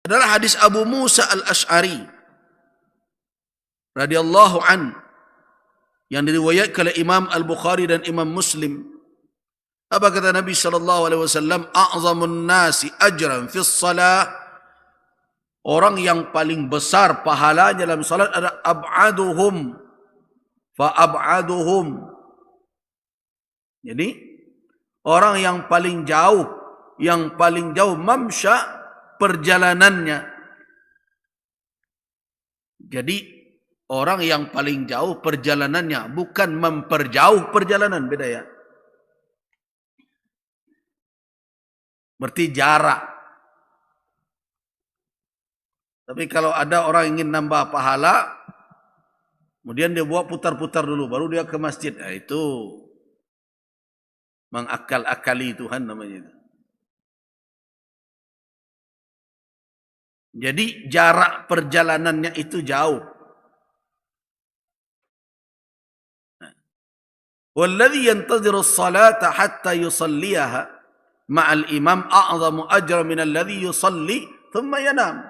adalah hadis Abu Musa al-Ash'ari radhiyallahu an, yang diriwayatkan oleh Imam Al-Bukhari dan Imam Muslim. Apa kata Nabi sallallahu alaihi wasallam? A'zamun nasi ajran fi shalah, orang yang paling besar pahalanya dalam salat adalah ab'aduhum fa ab'aduhum. Jadi orang yang paling jauh mamsya perjalanannya. Jadi orang yang paling jauh perjalanannya, bukan memperjauh perjalanan, beda ya. Berarti jarak. Tapi kalau ada orang ingin nambah pahala, kemudian dia buat putar-putar dulu, baru dia ke masjid. Nah, itu mengakal-akali Tuhan namanya itu. Jadi jarak perjalanannya itu jauh. Walladhi yantaziru as-salata hatta yusalliyaha ma'al imam a'zamu ajra min alladhi yusalli thumma yanam.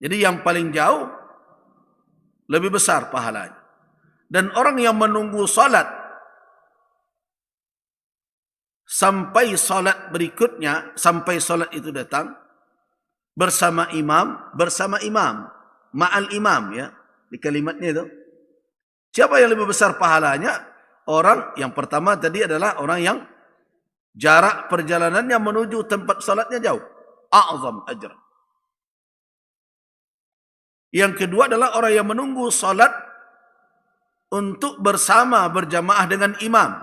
Jadi yang paling jauh lebih besar pahalanya. Dan orang yang menunggu salat sampai salat berikutnya, sampai salat itu datang bersama imam, ma'al imam ya, di kalimatnya itu. Siapa yang lebih besar pahalanya? Orang yang pertama tadi adalah orang yang jarak perjalanannya menuju tempat salatnya jauh. A'zam ajr. Yang kedua adalah orang yang menunggu salat untuk bersama berjamaah dengan imam.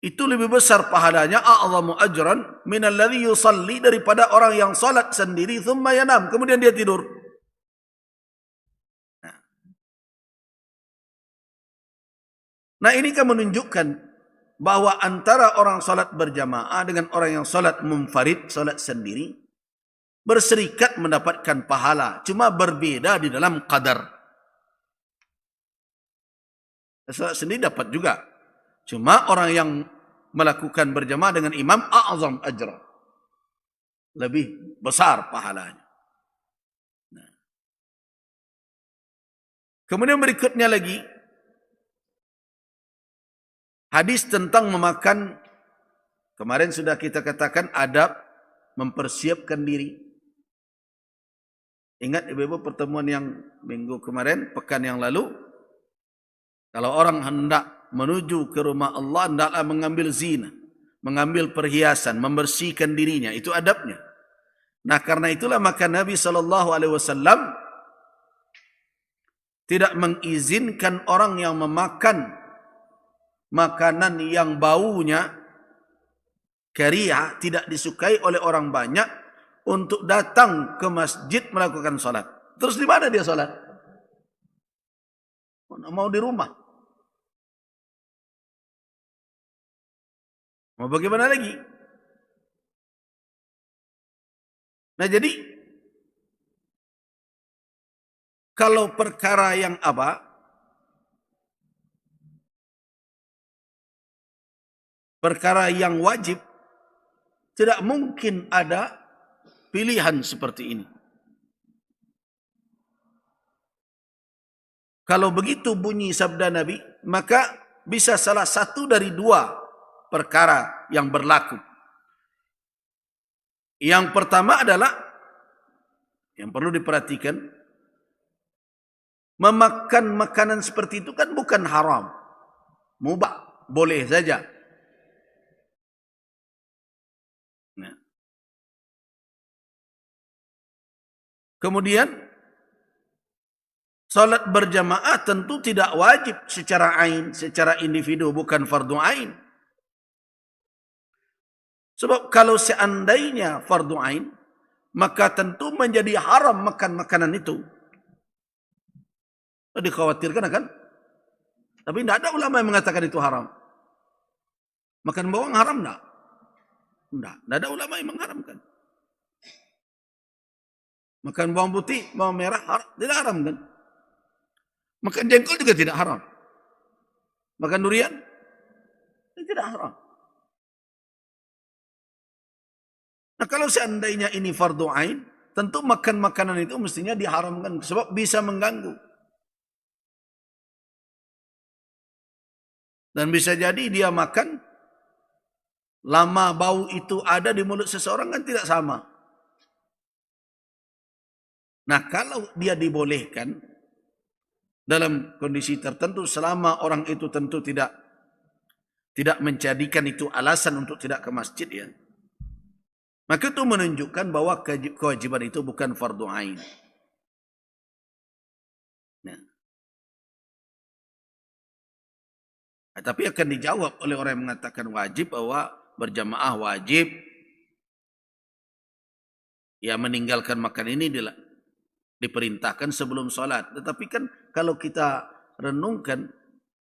Itu lebih besar pahalanya, a'zamu ajran min alladhi yusalli, daripada orang yang salat sendiri thumma yanam, kemudian dia tidur. Nah, ini kan menunjukkan bahwa antara orang salat berjamaah dengan orang yang salat munfarid, salat sendiri, berserikat mendapatkan pahala, cuma berbeda di dalam qadar. Salat sendiri dapat juga, cuma orang yang melakukan berjamaah dengan imam a'zam ajra, lebih besar pahalanya. Nah. Kemudian berikutnya lagi hadis tentang memakan. Kemarin sudah kita katakan adab mempersiapkan diri. Ingat ibu-ibu pertemuan yang minggu kemarin, pekan yang lalu, kalau orang hendak menuju ke rumah Allah, hendaklah mengambil zina, mengambil perhiasan, membersihkan dirinya. Itu adabnya. Nah, karena itulah maka Nabi SAW tidak mengizinkan orang yang memakan makanan yang baunya kariah, tidak disukai oleh orang banyak, untuk datang ke masjid melakukan salat. Terus di mana dia salat? Mau di rumah. Mau bagaimana lagi? Nah, jadi kalau perkara yang apa? Perkara yang wajib, tidak mungkin ada pilihan seperti ini. Kalau begitu bunyi sabda Nabi, maka bisa salah satu dari dua perkara yang berlaku. Yang pertama adalah, yang perlu diperhatikan, memakan makanan seperti itu kan bukan haram, mubah, boleh saja. Kemudian salat berjamaah tentu tidak wajib secara ain, secara individu, bukan fardu ain. Sebab kalau seandainya fardu ain, maka tentu menjadi haram makan makanan itu. Dikhawatirkan kan? Tapi tidak ada ulama yang mengatakan itu haram. Makan bawang haram tak? Tidak ada ulama yang mengharamkan. Makan bawang putih, bawang merah, tidak haram kan? Makan jengkol juga tidak haram. Makan durian, tidak haram. kalau seandainya ini fardu ain, tentu makan makanan itu mestinya diharamkan sebab bisa mengganggu. Dan bisa jadi dia makan, lama bau itu ada di mulut seseorang kan tidak sama. Nah, kalau dia dibolehkan dalam kondisi tertentu, selama orang itu tentu tidak menjadikan itu alasan untuk tidak ke masjid, ya, maka itu menunjukkan bahwa kewajiban itu bukan fardu ain. Nah, tapi akan dijawab oleh orang yang mengatakan wajib bahwa berjamaah wajib. Ya, meninggalkan makan ini diperintahkan sebelum sholat. Tetapi kan kalau kita renungkan,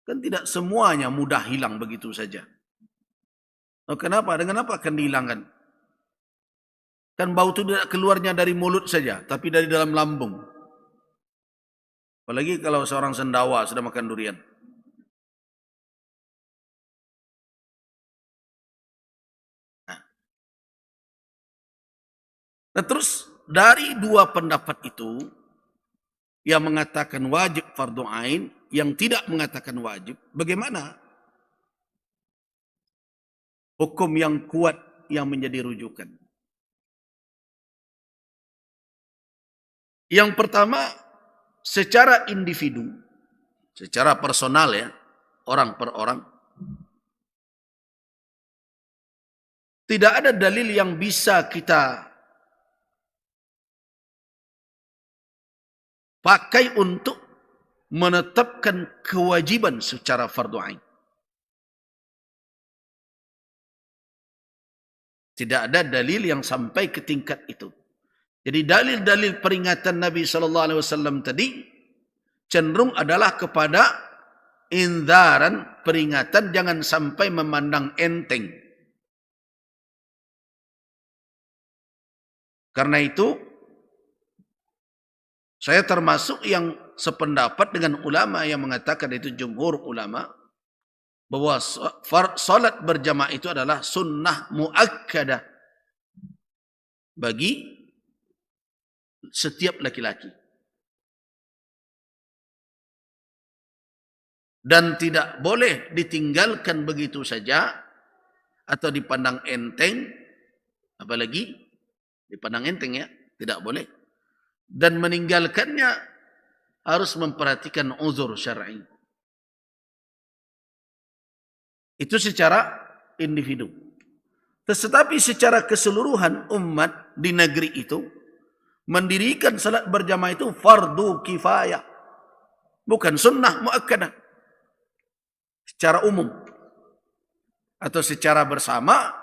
kan tidak semuanya mudah hilang begitu saja. Oh, kenapa? Dengan apa akan dihilangkan? Kan bau itu tidak keluarnya dari mulut saja, tapi dari dalam lambung. Apalagi kalau seorang sendawa sudah makan durian. Nah, terus dari dua pendapat itu, yang mengatakan wajib fardu ain, yang tidak mengatakan wajib, bagaimana hukum yang kuat yang menjadi rujukan? Yang pertama, secara individu, secara personal, ya, orang per orang, tidak ada dalil yang bisa kita pakai untuk menetapkan kewajiban secara fardu ain. Tidak ada dalil yang sampai ke tingkat itu. Jadi dalil-dalil peringatan Nabi SAW tadi cenderung adalah kepada inzaran, peringatan jangan sampai memandang enteng. Karena itu, saya termasuk yang sependapat dengan ulama yang mengatakan, itu jumhur ulama, bahwa salat berjamaah itu adalah sunnah muakkadah bagi setiap laki-laki. Dan tidak boleh ditinggalkan begitu saja atau dipandang enteng, apalagi dipandang enteng, ya, tidak boleh. Dan meninggalkannya harus memperhatikan uzur syar'i. Itu secara individu. Tetapi secara keseluruhan umat di negeri itu mendirikan salat berjamaah itu fardu kifayah, bukan sunnah muakkadah. Secara umum atau secara bersama,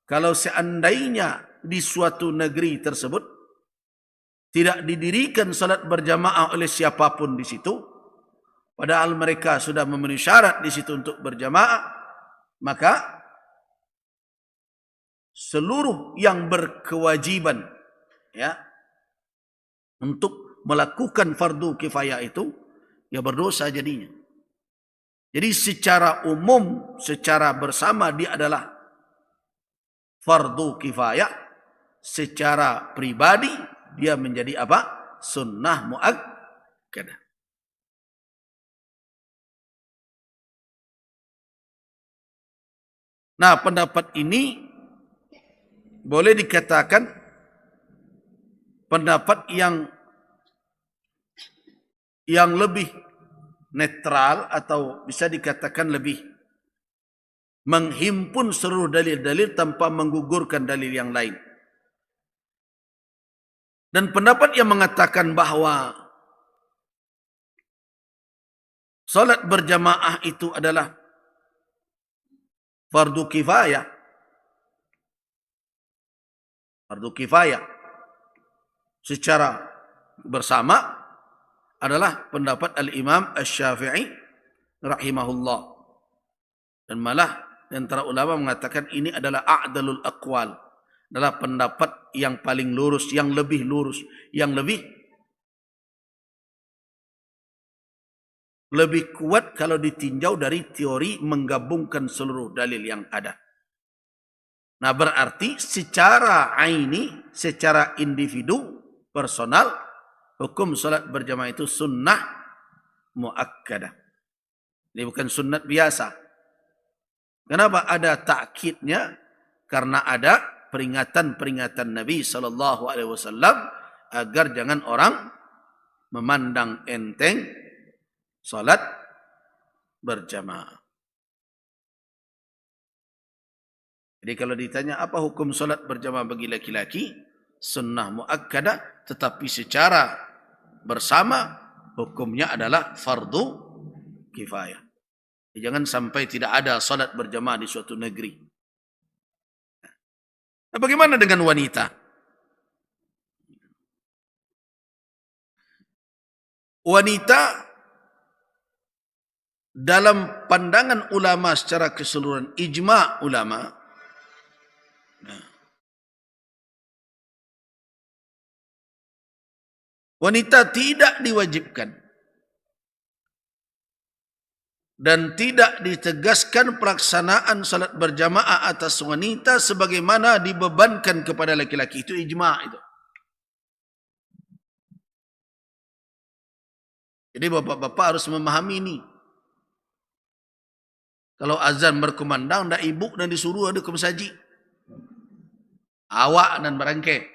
kalau seandainya di suatu negeri tersebut tidak didirikan salat berjamaah oleh siapapun di situ, padahal mereka sudah memenuhi syarat di situ untuk berjamaah, maka seluruh yang berkewajiban, ya, untuk melakukan fardu kifayah itu, ya, berdosa jadinya. Jadi secara umum, secara bersama dia adalah fardu kifayah. Secara pribadi dia menjadi apa? Sunnah muakkadah. Nah, pendapat ini boleh dikatakan pendapat yang lebih netral, atau bisa dikatakan lebih menghimpun seluruh dalil-dalil tanpa menggugurkan dalil yang lain. Dan pendapat yang mengatakan bahwa salat berjamaah itu adalah fardu kifayah, secara bersama, adalah pendapat Al-Imam Asy-Syafi'i rahimahullah. Dan malah antara ulama mengatakan ini adalah a'dalul aqwal, adalah pendapat yang paling lurus, yang lebih lurus, yang lebih kuat kalau ditinjau dari teori menggabungkan seluruh dalil yang ada. Nah, berarti secara aini, secara individu, personal, hukum solat berjamaah itu sunnah muakkadah. Ini bukan sunnat biasa. Kenapa ada takkidnya? Karena ada peringatan-peringatan Nabi SAW agar jangan orang memandang enteng solat berjamaah. Jadi kalau ditanya apa hukum solat berjamaah bagi laki-laki, sunnah muakkadah, tetapi secara bersama hukumnya adalah fardu kifayah. Jangan sampai tidak ada solat berjamaah di suatu negeri. Nah, bagaimana dengan wanita? Wanita dalam pandangan ulama secara keseluruhan, ijma' ulama, wanita tidak diwajibkan dan tidak ditegaskan pelaksanaan salat berjamaah atas wanita sebagaimana dibebankan kepada laki-laki. Itu ijma' itu. Jadi bapak-bapak harus memahami ini. Kalau azan berkumandang, dah ibu dan disuruh ada ke masjid. Awak dan barangke.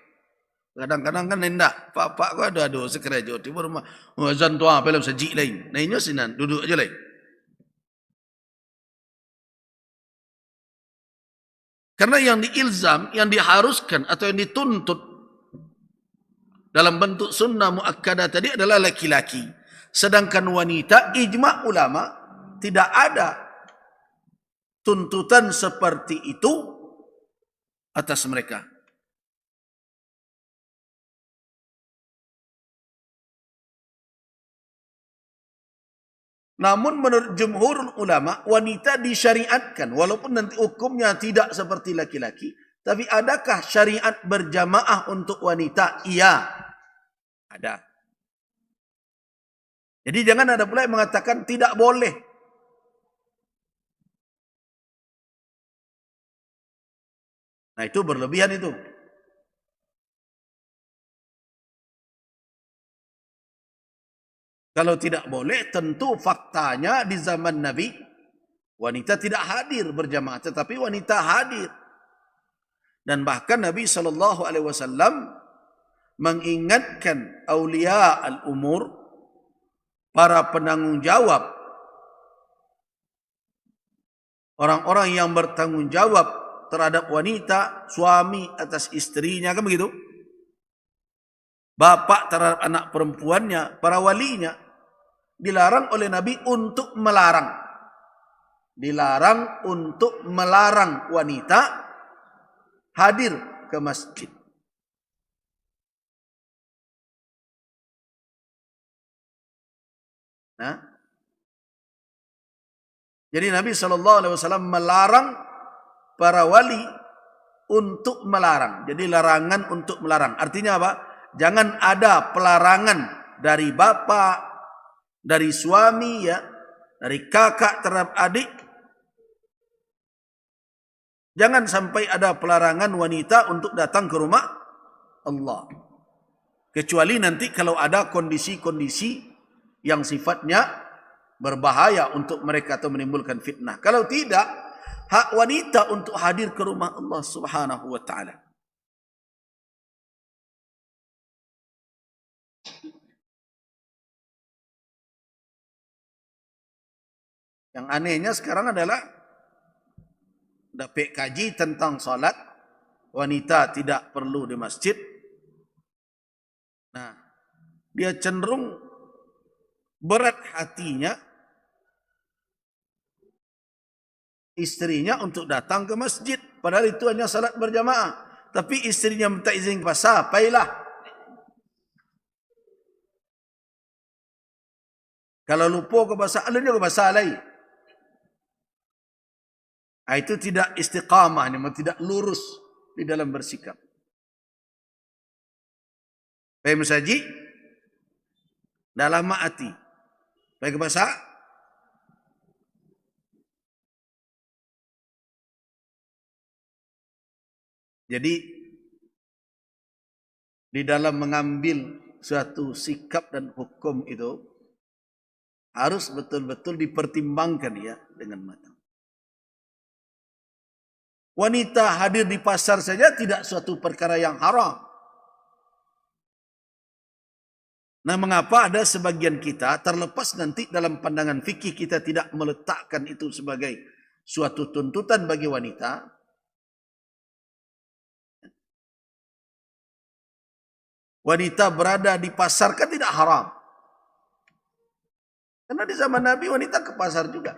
Kadang-kadang kan hendak. Pak-pak ko ada sekerejo. Tiba rumah. Azan tu apa dalam masjid lain. Nah ini sinan. Duduk aja lain. Karena yang diilzam, yang diharuskan atau yang dituntut dalam bentuk sunnah muakkadah tadi adalah laki-laki. Sedangkan wanita, ijma' ulama, tidak ada tuntutan seperti itu atas mereka. Namun menurut jumhur ulama, wanita disyariatkan. Walaupun nanti hukumnya tidak seperti laki-laki. Tapi adakah syariat berjamaah untuk wanita? Iya. Ada. Jadi jangan ada pula yang mengatakan tidak boleh. Nah itu berlebihan itu. Kalau tidak boleh, tentu faktanya di zaman Nabi, wanita tidak hadir berjamaah, tetapi wanita hadir. Dan bahkan Nabi SAW mengingatkan awliya al-umur, para penanggung jawab, orang-orang yang bertanggung jawab terhadap wanita, suami atas istrinya, kan begitu? Bapak terhadap anak perempuannya, para walinya, dilarang oleh Nabi untuk melarang. Dilarang untuk melarang wanita hadir ke masjid. Nah, jadi Nabi SAW melarang para wali untuk melarang. Jadi larangan untuk melarang. Artinya apa? Jangan ada pelarangan dari bapak, dari suami, ya, dari kakak terhadap adik. Jangan sampai ada pelarangan wanita untuk datang ke rumah Allah. Kecuali nanti kalau ada kondisi-kondisi yang sifatnya berbahaya untuk mereka atau menimbulkan fitnah. Kalau tidak, hak wanita untuk hadir ke rumah Allah Subhanahu wa taala. Yang anehnya sekarang adalah dapat kaji tentang salat, wanita tidak perlu di masjid. Nah, dia cenderung berat hatinya istrinya untuk datang ke masjid. Padahal itu hanya salat berjamaah. Tapi istrinya minta izin ke pasar, payahlah. Kalau lupa ke pasar, alunnya ke pasar lain. Itu tidak istiqamah, tidak lurus di dalam bersikap. Payah masjid, dalam hati. Payah ke pasar, Jadi di dalam mengambil suatu sikap dan hukum itu harus betul-betul dipertimbangkan ya dengan matang. Wanita hadir di pasar saja tidak suatu perkara yang haram. Nah, mengapa ada sebagian kita terlepas nanti dalam pandangan fikih kita tidak meletakkan itu sebagai suatu tuntutan bagi wanita? Wanita berada di pasar kan tidak haram. Karena di zaman Nabi wanita ke pasar juga.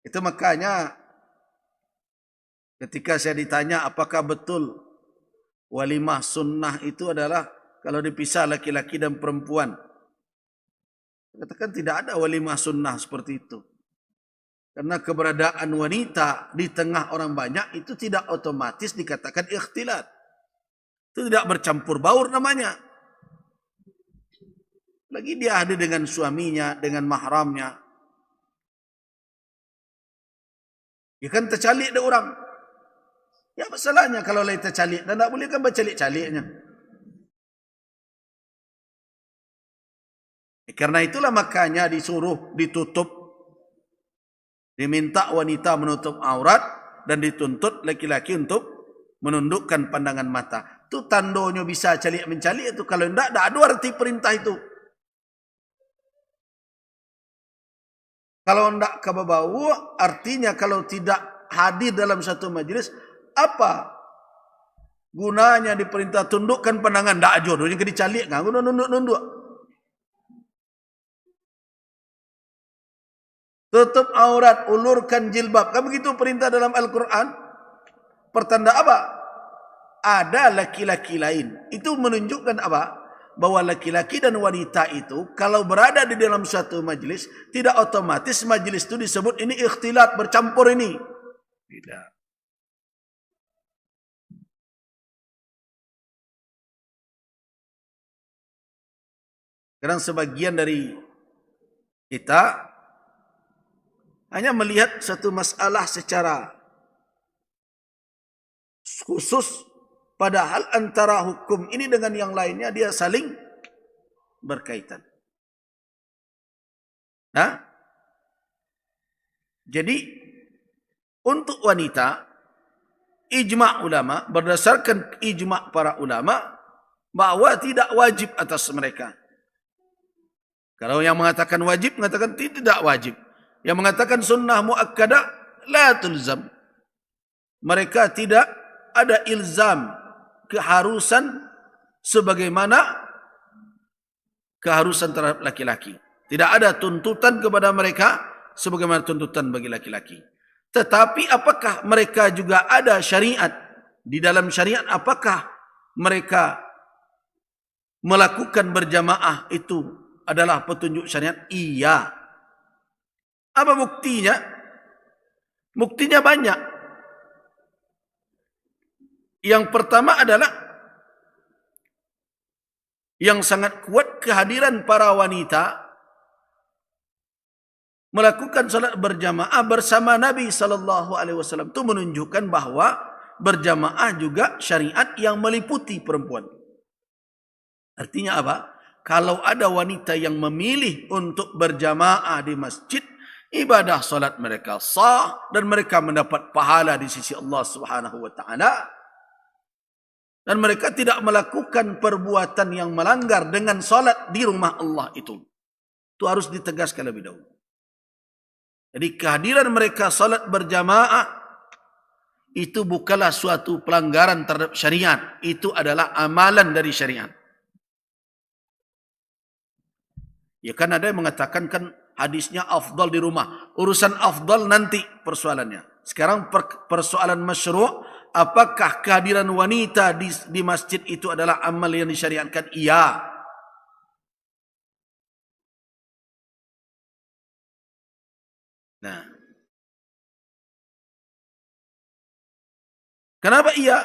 Itu makanya ketika saya ditanya apakah betul walimah sunnah itu adalah kalau dipisah laki-laki dan perempuan. Saya katakan tidak ada walimah sunnah seperti itu. Karena keberadaan wanita di tengah orang banyak itu tidak otomatis dikatakan ikhtilat. Itu tidak bercampur baur namanya. Lagi dia hadir dengan suaminya, dengan mahramnya. Ya kan tercalik ada orang. Ya masalahnya kalau lain tercalik. Dan tak boleh kan bercalik-caliknya. Karena itulah makanya disuruh ditutup. Diminta wanita menutup aurat. Dan dituntut laki-laki untuk menundukkan pandangan mata. Itu tandanya bisa calik-mencalik itu. Kalau tidak ada arti perintah itu. Kalau tidak kababau, artinya kalau tidak hadir dalam satu majlis, apa gunanya diperintah tundukkan pandangan? Tak jodohnya ke dicalik, kan? Nunduk-nunduk. Tutup aurat, ulurkan jilbab. Kan begitu perintah dalam Al-Quran? Pertanda apa? Ada laki-laki lain. Itu menunjukkan apa? Bahwa laki-laki dan wanita itu kalau berada di dalam suatu majlis tidak otomatis majlis itu disebut ini ikhtilat, bercampur ini. Tidak. Kadang sebagian dari kita hanya melihat satu masalah secara khusus. Padahal antara hukum ini dengan yang lainnya dia saling berkaitan. Nah, jadi untuk wanita, ijma' ulama, berdasarkan ijma' para ulama, bahwa tidak wajib atas mereka. Kalau yang mengatakan wajib, mengatakan tidak wajib. Yang mengatakan sunnah muakkadah, la tulzam. Mereka tidak ada ilzam, keharusan sebagaimana keharusan terhadap laki-laki. Tidak ada tuntutan kepada mereka sebagaimana tuntutan bagi laki-laki. Tetapi apakah mereka juga ada syariat? Di dalam syariat apakah mereka melakukan berjamaah itu adalah petunjuk syariat? Iya. Apa buktinya? Buktinya banyak. Yang pertama adalah yang sangat kuat kehadiran para wanita melakukan salat berjamaah bersama Nabi SAW. Itu menunjukkan bahwa berjamaah juga syariat yang meliputi perempuan. Artinya apa? Kalau ada wanita yang memilih untuk berjamaah di masjid, ibadah salat mereka sah dan mereka mendapat pahala di sisi Allah Subhanahu wa taala. Dan mereka tidak melakukan perbuatan yang melanggar dengan salat di rumah Allah itu. Itu harus ditegaskan lebih dahulu. Jadi kehadiran mereka salat berjamaah itu bukanlah suatu pelanggaran terhadap syariat. Itu adalah amalan dari syariat. Ya kan ada yang mengatakan kan hadisnya afdal di rumah. Urusan afdal nanti persoalannya. Sekarang persoalan masyru'. Apakah kehadiran wanita di masjid itu adalah amal yang disyariatkan? Iya. Nah. Kenapa iya?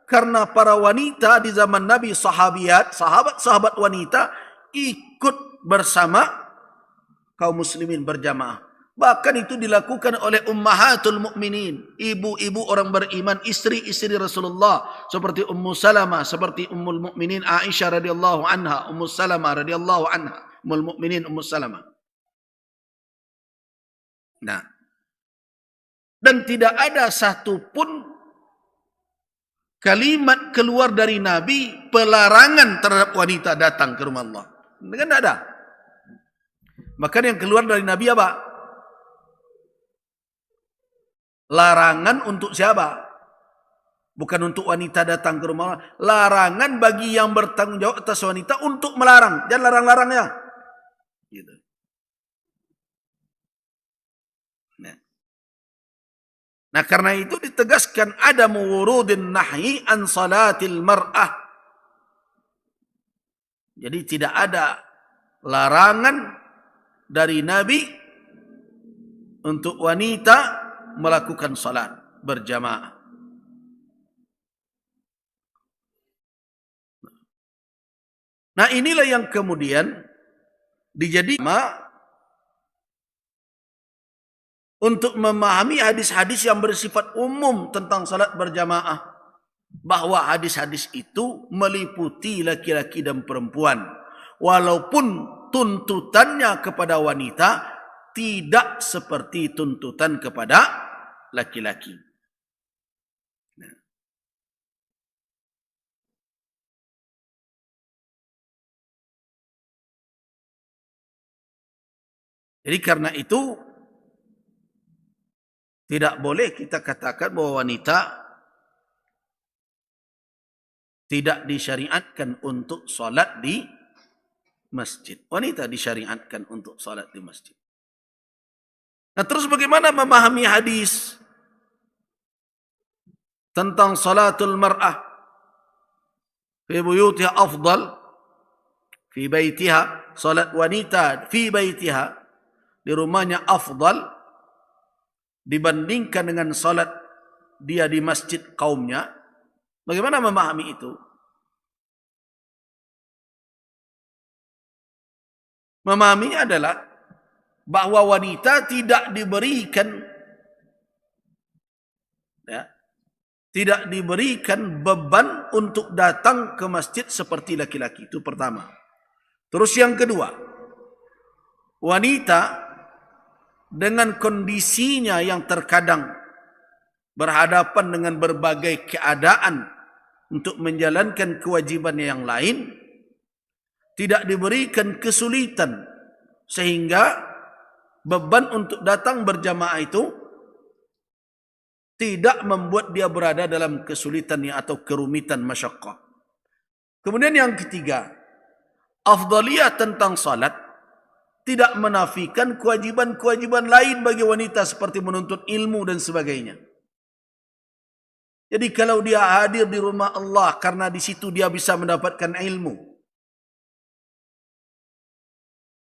Karena para wanita di zaman Nabi, sahabat-sahabat wanita ikut bersama kaum muslimin berjamaah. Bahkan itu dilakukan oleh ummahatul mukminin, ibu-ibu orang beriman, istri-istri Rasulullah seperti Ummu Salamah, seperti Ummul Mukminin Aisyah radhiyallahu anha, Ummu Salamah radhiyallahu anha, Ummul Mukminin Ummu Salamah. Nah, dan tidak ada satu pun kalimat keluar dari Nabi pelarangan terhadap wanita datang ke rumah Allah. Kan tidak ada. Maka yang keluar dari Nabi apa? Larangan untuk siapa? Bukan untuk wanita datang ke rumah Allah. Larangan bagi yang bertanggung jawab atas wanita untuk melarang. Jangan larang-larangnya. Gitu. Nah, karena itu ditegaskan ada wurudin nahyi an salatil mar'ah. Jadi tidak ada larangan dari Nabi untuk wanita melakukan salat berjamaah. Nah, inilah yang kemudian dijadikan untuk memahami hadis-hadis yang bersifat umum tentang salat berjamaah, bahwa hadis-hadis itu meliputi laki-laki dan perempuan, walaupun tuntutannya kepada wanita tidak seperti tuntutan kepada laki-laki. Jadi karena itu tidak boleh kita katakan bahwa wanita tidak disyariatkan untuk salat di masjid. Wanita disyariatkan untuk salat di masjid. Nah, terus bagaimana memahami hadis tentang salatul mar'ah fi buyutiha afdal, fi baitiha, salat wanita fi baitiha, di rumahnya afdal dibandingkan dengan salat dia di masjid kaumnya. Bagaimana memahami itu? Memahaminya adalah bahwa wanita tidak diberikan tidak diberikan beban untuk datang ke masjid seperti laki-laki. Itu pertama. Terus yang kedua, wanita dengan kondisinya yang terkadang berhadapan dengan berbagai keadaan untuk menjalankan kewajibannya yang lain, tidak diberikan kesulitan sehingga beban untuk datang berjamaah itu tidak membuat dia berada dalam kesulitan atau kerumitan masyaqqah. Kemudian yang ketiga, afdaliyah tentang salat tidak menafikan kewajiban-kewajiban lain bagi wanita seperti menuntut ilmu dan sebagainya. Jadi kalau dia hadir di rumah Allah karena di situ dia bisa mendapatkan ilmu,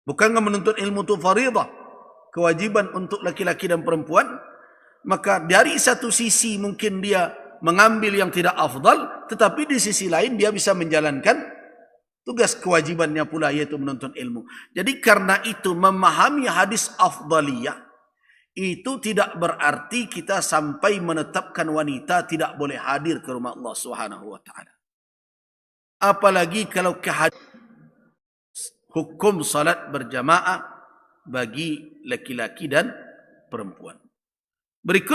bukankah menuntut ilmu itu faridah, kewajiban untuk laki-laki dan perempuan? Maka dari satu sisi mungkin dia mengambil yang tidak afdal, tetapi di sisi lain dia bisa menjalankan tugas kewajibannya pula, yaitu menuntut ilmu. Jadi karena itu memahami hadis afdaliyah itu tidak berarti kita sampai menetapkan wanita tidak boleh hadir ke rumah Allah Subhanahu wa taala. Apalagi kalau hukum salat berjamaah bagi laki-laki dan perempuan. Berikut